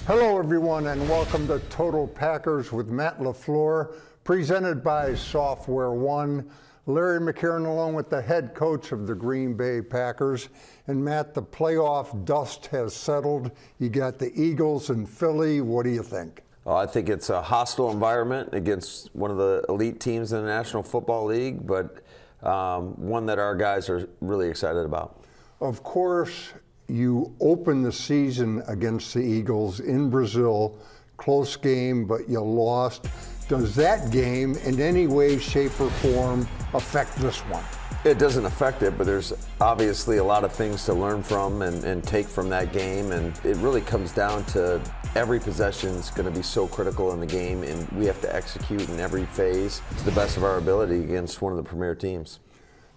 Hello, everyone, and welcome to Total Packers with Matt LaFleur, presented by Software One. Larry McCarren, along with the head coach of the Green Bay Packers. And Matt, the playoff dust has settled. You got the Eagles and Philly. What do you think? Well, I think it's a hostile environment against one of the elite teams in the National Football League, but one that our guys are really excited about. Of course, you opened the season against the Eagles in Brazil. Close game, but you lost. Does that game in any way, shape, or form affect this one? It doesn't affect it, but there's obviously a lot of things to learn from and take from that game. And it really comes down to every possession is going to be so critical in the game, and we have to execute in every phase to the best of our ability against one of the premier teams.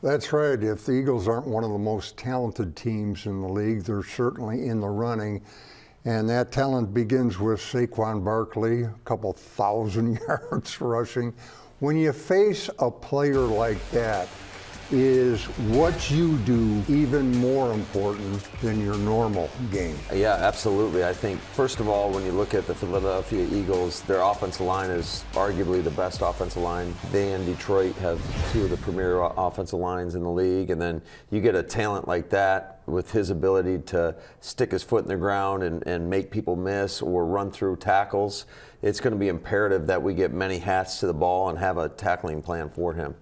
That's right. If the Eagles aren't one of the most talented teams in the league, they're certainly in the running. And that talent begins with Saquon Barkley, a couple thousand yards rushing. When you face a player like that, is what you do even more important than your normal game? Yeah, absolutely. I think, first of all, when you look at the Philadelphia Eagles, their offensive line is arguably the best offensive line. They and Detroit have two of the premier offensive lines in the league. And then you get a talent like that with his ability to stick his foot in the ground and make people miss or run through tackles. It's going to be imperative that we get many hats to the ball and have a tackling plan for him.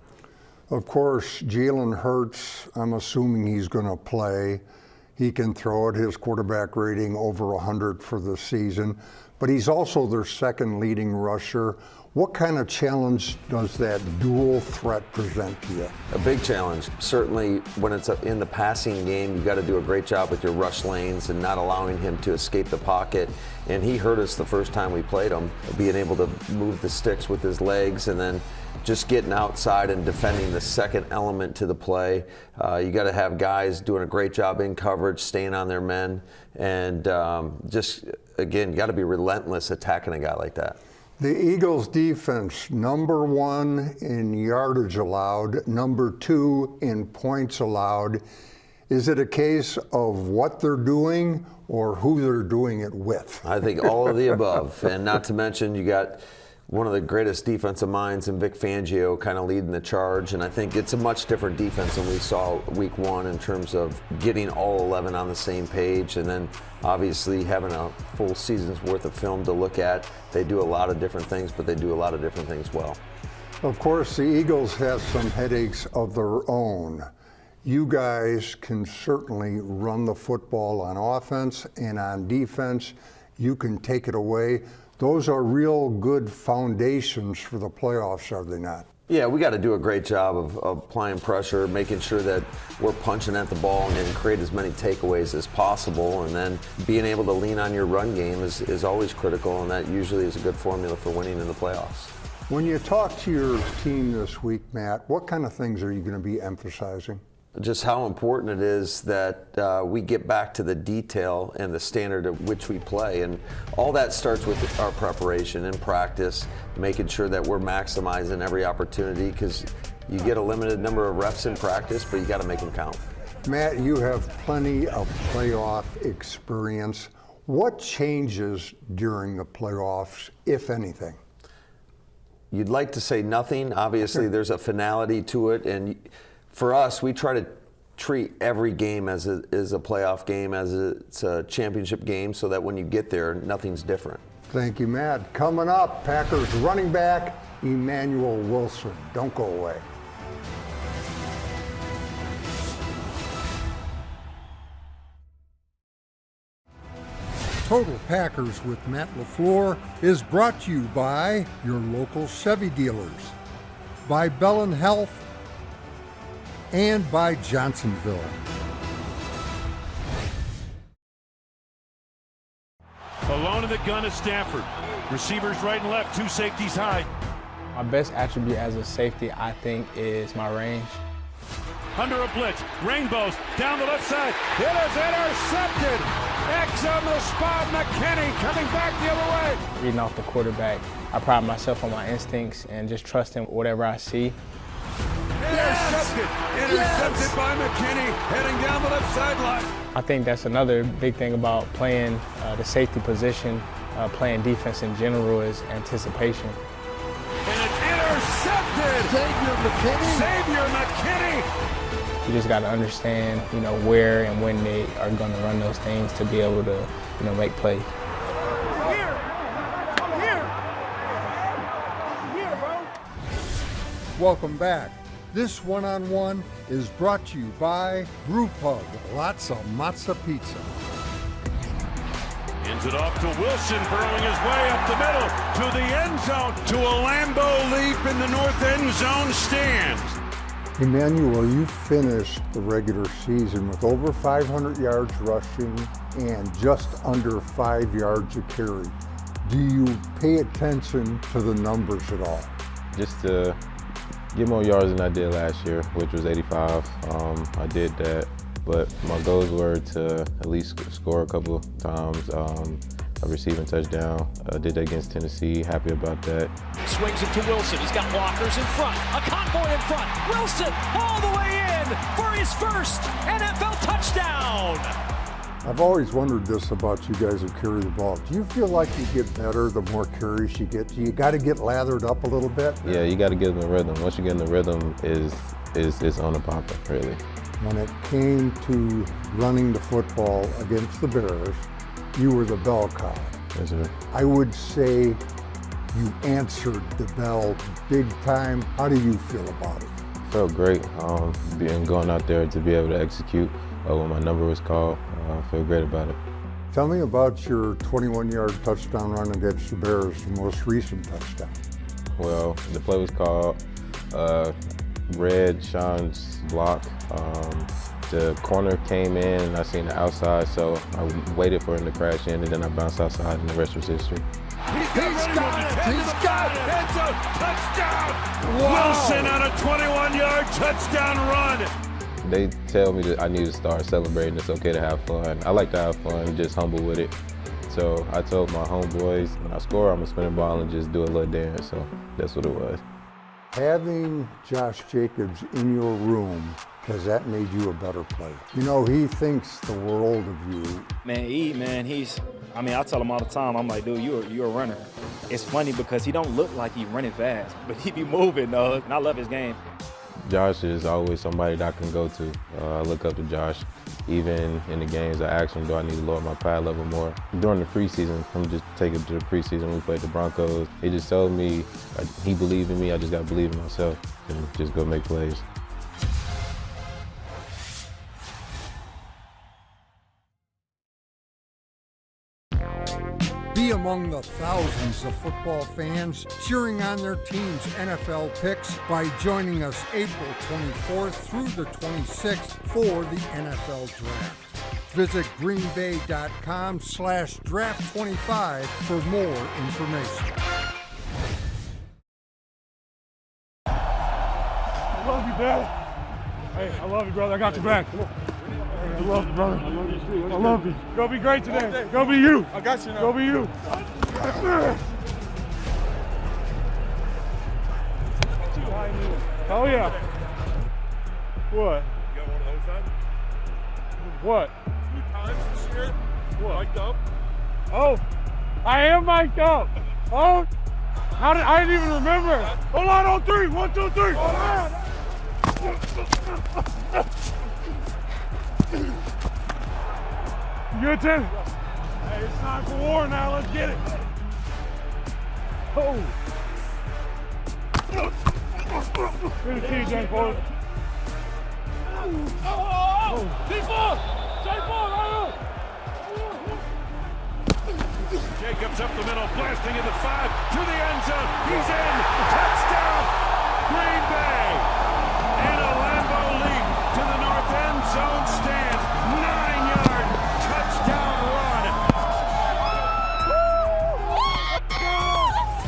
Of course, Jalen Hurts, I'm assuming he's going to play. He can throw it. His quarterback rating over 100 for the season. But he's also their second leading rusher. What kind of challenge does that dual threat present to you? A big challenge. Certainly when it's in the passing game, you've got to do a great job with your rush lanes and not allowing him to escape the pocket. And he hurt us the first time we played him, being able to move the sticks with his legs and then just getting outside and defending the second element to the play. You got to have guys doing a great job in coverage, staying on their men, and just, again, you got to be relentless attacking a guy like that. The Eagles defense, number one in yardage allowed, number two in points allowed. Is it a case of what they're doing or who they're doing it with? I think all of the above. And not to mention, you got one of the greatest defensive minds in Vic Fangio kind of leading the charge. And I think it's a much different defense than we saw week one in terms of getting all 11 on the same page. And then obviously having a full season's worth of film to look at. They do a lot of different things, but they do a lot of different things well. Of course, the Eagles have some headaches of their own. You guys can certainly run the football on offense and on defense. You can take it away. Those are real good foundations for the playoffs, are they not? Yeah, we got to do a great job of applying pressure, making sure that we're punching at the ball and create as many takeaways as possible. And then being able to lean on your run game is always critical, and that usually is a good formula for winning in the playoffs. When you talk to your team this week, Matt, what kind of things are you going to be emphasizing? Just how important it is that we get back to the detail and the standard at which we play. And all that starts with our preparation and practice, making sure that we're maximizing every opportunity, because you get a limited number of reps in practice, but you got to make them count. Matt, you have plenty of playoff experience. What changes during the playoffs, if anything? You'd like to say nothing. Obviously, there's a finality to it, and for us, we try to treat every game as a playoff game, as it's a championship game, so that when you get there, nothing's different. Thank you, Matt. Coming up, Packers running back Emanuel Wilson. Don't go away. Total Packers with Matt LaFleur is brought to you by your local Chevy dealers, by Bellin Health, and by Johnsonville. Alone in the gun is Stafford. Receivers right and left, two safeties high. My best attribute as a safety, I think, is my range. Under a blitz, rainbows, down the left side. It is intercepted. X on the spot, McKinney coming back the other way. Reading off the quarterback, I pride myself on my instincts and just trusting whatever I see. Intercepted it. Intercepted by McKinney, heading down the left sideline. I think that's another big thing about playing the safety position, playing defense in general, is anticipation. And it's intercepted. Xavier McKinney. You just got to understand, where and when they are going to run those things to be able to, make plays. Welcome back. This one-on-one is brought to you by Brew Pub. Lots of matzo pizza. Hands it off to Wilson, burrowing his way up the middle to the end zone, to a Lambeau leap in the north end zone stands. Emanuel, you finished the regular season with over 500 yards rushing and just under 5 yards a carry. Do you pay attention to the numbers at all? Just to get more yards than I did last year, which was 85. I did that, but my goals were to at least score a couple times, a receiving touchdown. I did that against Tennessee, happy about that. Swings it to Wilson, he's got blockers in front, a convoy in front, Wilson all the way in for his first NFL touchdown! I've always wondered this about you guys who carry the ball. Do you feel like you get better the more carries you get? Do you got to get lathered up a little bit? Yeah, you got to get in the rhythm. Once you get in the rhythm, it's on the popper, really. When it came to running the football against the Bears, you were the bell cow. Yes, sir. I would say you answered the bell big time. How do you feel about it? Felt great, going out there to be able to execute when my number was called. I feel great about it. Tell me about your 21-yard touchdown run against the Bears, the most recent touchdown. Well, the play was called Red Sean's block. The corner came in and I seen the outside, so I waited for him to crash in and then I bounced outside and the rest was history. He's got it! It's a touchdown! Wow. Wilson on a 21-yard touchdown run! They tell me that I need to start celebrating. It's okay to have fun. I like to have fun, just humble with it. So I told my homeboys, when I score, I'm gonna spin the ball and just do a little dance. So that's what it was. Having Josh Jacobs in your room, has that made you a better player? He thinks the world of you. I tell him all the time, I'm like, dude, you're a runner. It's funny because he don't look like he running fast, but he be moving, though, and I love his game. Josh is always somebody that I can go to. I look up to Josh. Even in the games, I ask him, do I need to lower my pad level more? During the preseason, I'm just taking to the preseason, we played the Broncos. He just told me he believed in me, I just got to believe in myself and just go make plays. Be among the thousands of football fans cheering on their team's NFL picks by joining us April 24th through the 26th for the NFL Draft. Visit greenbay.com/draft25 for more information. I love you, Dad. Hey, I love you, brother. I got your back. I love you, brother. I love you too. I love you. Go be great today. Go be you. I got you now. Go be you. Oh yeah. What? You got one of those then? What? 2 times this year? What? Mic'd up? Oh, I am mic'd up. Oh, I didn't even remember. Hold on, on 3. 1, 2, 3. Oh, man. You good, Tim? Hey, it's time for war now. Let's get it. Oh. Good to see you, Jane Ford. Oh. Deep ball. Jane Ford, Jacobs up the middle, blasting in the 5 to the end zone. He's in. Touchdown, Green Bay. And a Lambeau leap to the north end zone stands. 9-yard touchdown run.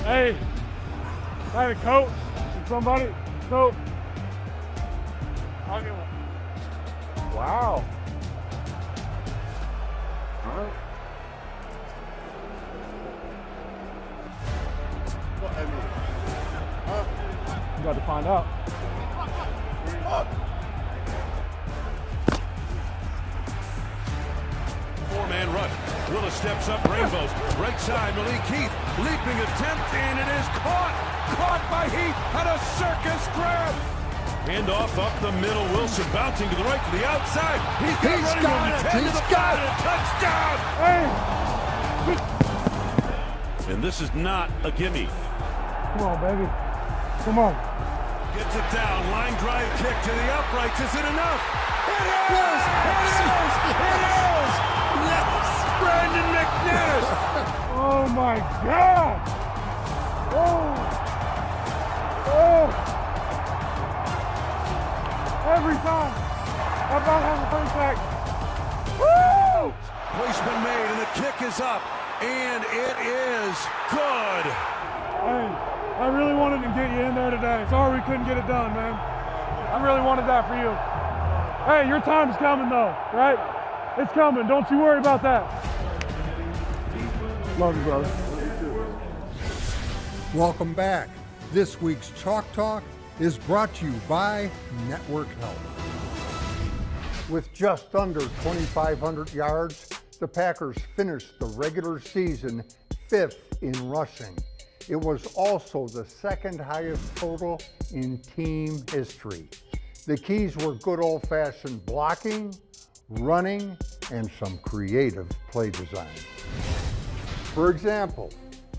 Hey, I had a coat from somebody. Coat. I'll get one. Wow. All right. You got to find out. Willis steps up, rainbows. Right side, Malik Heath. Leaping attempt, and it is caught. Caught by Heath at a circus grab. Hand off up the middle. Wilson bouncing to the right, to the outside. He's got it. He's got it. Touchdown. And this is not a gimme. Come on, baby. Come on. Gets it down. Line drive kick to the uprights. Is it enough? It is! It is! It is! Yes! Brandon McNair! Oh, my God. Oh. Oh. Every time. I'm about having a first sack. Woo! Placement made, and the kick is up. And it is good. Hey, I really wanted to get you in there today. Sorry we couldn't get it done, man. I really wanted that for you. Hey, your time's coming though, right? It's coming. Don't you worry about that. Love you, brother. Welcome back. This week's Chalk Talk is brought to you by Network Health. With just under 2,500 yards, the Packers finished the regular season 5th in rushing. It was also the second highest total in team history. The keys were good old-fashioned blocking, running, and some creative play design. For example,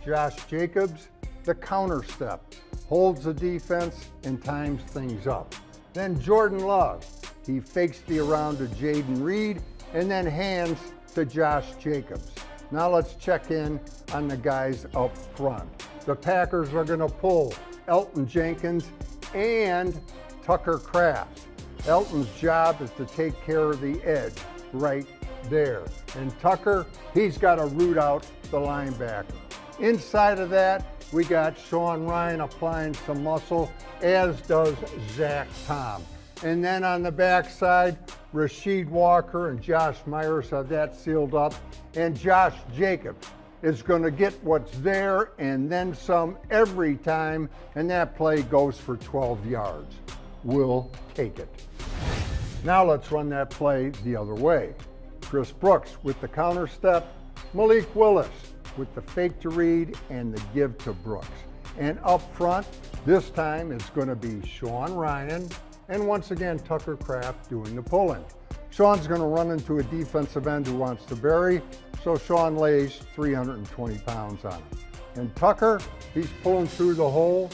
Josh Jacobs, the counter step, holds the defense and times things up. Then Jordan Love, he fakes the around to Jaden Reed and then hands to Josh Jacobs. Now let's check in on the guys up front. The Packers are going to pull Elgton Jenkins and Tucker Kraft. Elton's job is to take care of the edge right there. And Tucker, he's got to root out the linebacker. Inside of that, we got Sean Ryan applying some muscle, as does Zach Tom. And then on the backside, Rasheed Walker and Josh Myers have that sealed up. And Josh Jacobs is going to get what's there and then some every time. And that play goes for 12 yards. We'll take it. Now let's run that play the other way. Chris Brooks with the counter step, Malik Willis with the fake to Reed and the give to Brooks. And up front, this time it's going to be Sean Ryan and once again Tucker Kraft doing the pulling. Sean's going to run into a defensive end who wants to bury, so Sean lays 320 pounds on him. And Tucker, he's pulling through the hole,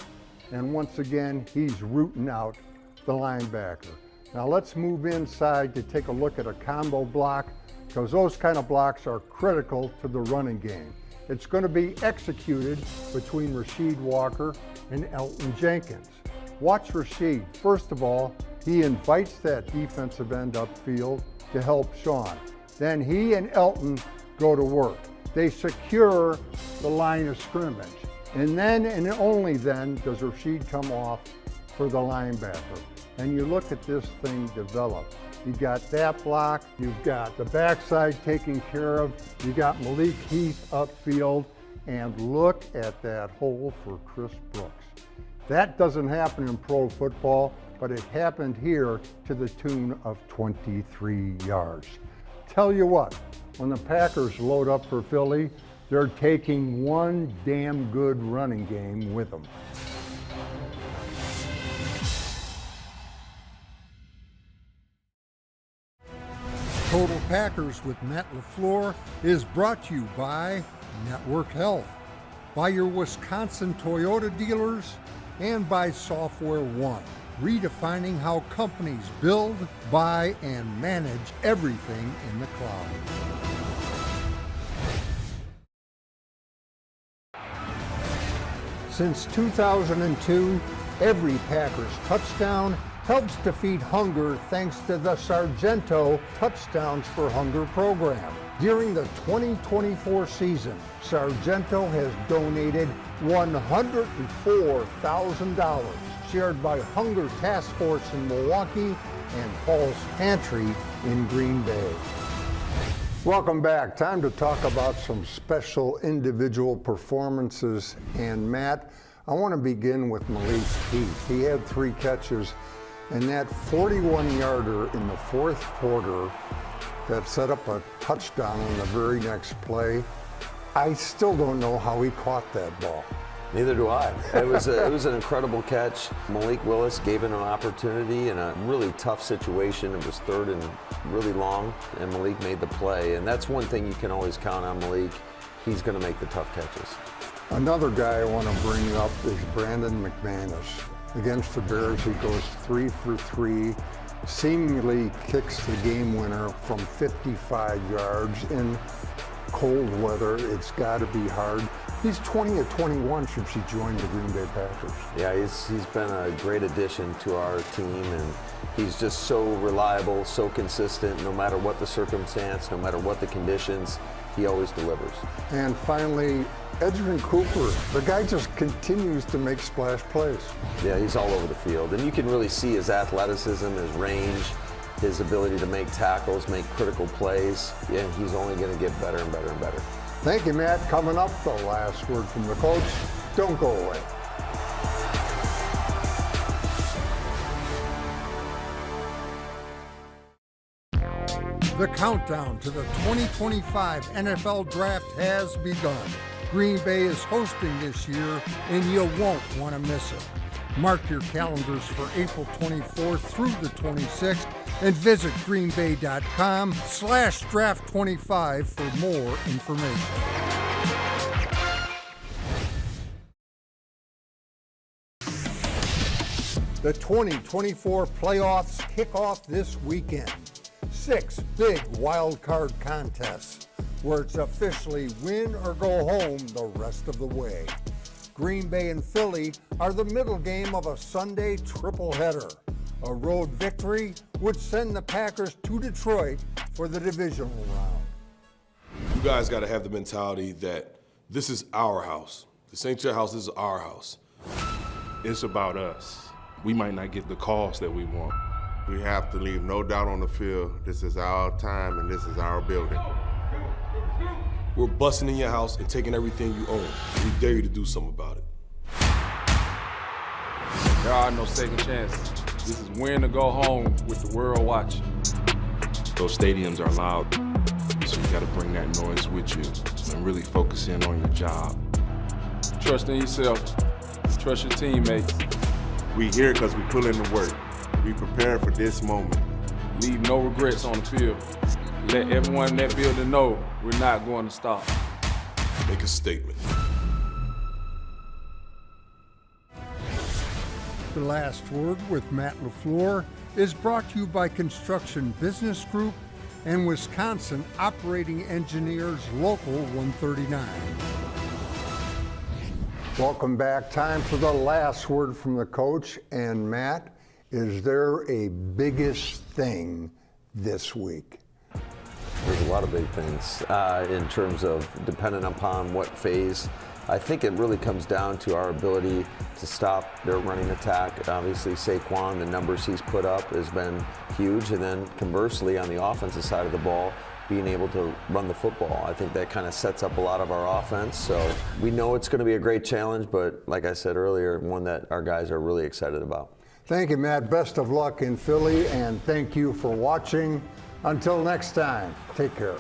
and once again he's rooting out the linebacker. Now let's move inside to take a look at a combo block, because those kind of blocks are critical to the running game. It's going to be executed between Rasheed Walker and Elgton Jenkins. Watch Rasheed. First of all, he invites that defensive end upfield to help Sean. Then he and Elgton go to work. They secure the line of scrimmage. And then and only then does Rasheed come off for the linebacker. And you look at this thing develop. You got that block, you've got the backside taken care of, you got Malik Heath upfield, and look at that hole for Chris Brooks. That doesn't happen in pro football, but it happened here to the tune of 23 yards. Tell you what, when the Packers load up for Philly, they're taking one damn good running game with them. Total Packers with Matt LaFleur is brought to you by Network Health, by your Wisconsin Toyota dealers, and by Software One, redefining how companies build, buy, and manage everything in the cloud. Since 2002, every Packers touchdown helps defeat hunger thanks to the Sargento Touchdowns for Hunger program. During the 2024 season, Sargento has donated $104,000 shared by Hunger Task Force in Milwaukee and Paul's Pantry in Green Bay. Welcome back. Time to talk about some special individual performances. And Matt, I want to begin with Malik Heath. He had 3 catches, and that 41-yarder in the fourth quarter that set up a touchdown on the very next play. I still don't know how he caught that ball. Neither do I. It was an incredible catch. Malik Willis gave him an opportunity in a really tough situation. It was third and really long, and Malik made the play. And that's one thing you can always count on Malik. He's going to make the tough catches. Another guy I want to bring up is Brandon McManus. Against the Bears, he goes 3 for 3, seemingly kicks the game winner from 55 yards in cold weather. It's got to be hard. He's 20 of 21 since he joined the Green Bay Packers. Yeah, he's been a great addition to our team, and he's just so reliable, so consistent. No matter what the circumstance, no matter what the conditions, he always delivers. And finally, Edgerrin Cooper. The guy just continues to make splash plays. Yeah, he's all over the field, and you can really see his athleticism, his range, his ability to make tackles, make critical plays. Yeah, he's only going to get better and better and better. Thank you, Matt. Coming up, the last word from the coach. Don't go away. The countdown to the 2025 NFL Draft has begun. Green Bay is hosting this year, and you won't want to miss it. Mark your calendars for April 24th through the 26th and visit greenbay.com/draft25 for more information. The 2024 playoffs kick off this weekend. 6 big wild card contests where it's officially win or go home the rest of the way. Green Bay and Philly are the middle game of a Sunday triple header. A road victory would send the Packers to Detroit for the divisional round. You guys got to have the mentality that this is our house. This ain't your house, this is our house. It's about us. We might not get the calls that we want. We have to leave no doubt on the field. This is our time and this is our building. We're busting in your house and taking everything you own. We dare you to do something about it. There are no second chances. This is win or go home with the world watching. Those stadiums are loud, so you gotta bring that noise with you and really focus in on your job. Trust in yourself. Trust your teammates. We here because we put in the work. We prepared for this moment. Leave no regrets on the field. Let everyone in that building know we're not going to stop. Make a statement. The last word with Matt LaFleur is brought to you by Construction Business Group and Wisconsin Operating Engineers Local 139. Welcome back. Time for the last word from the coach. And Matt, is there a biggest thing this week? There's a lot of big things in terms of dependent upon what phase. I think it really comes down to our ability to stop their running attack. Obviously, Saquon, the numbers he's put up has been huge. And then conversely, on the offensive side of the ball, being able to run the football. I think that kind of sets up a lot of our offense. So we know it's going to be a great challenge, but like I said earlier, one that our guys are really excited about. Thank you, Matt. Best of luck in Philly, and thank you for watching. Until next time, take care.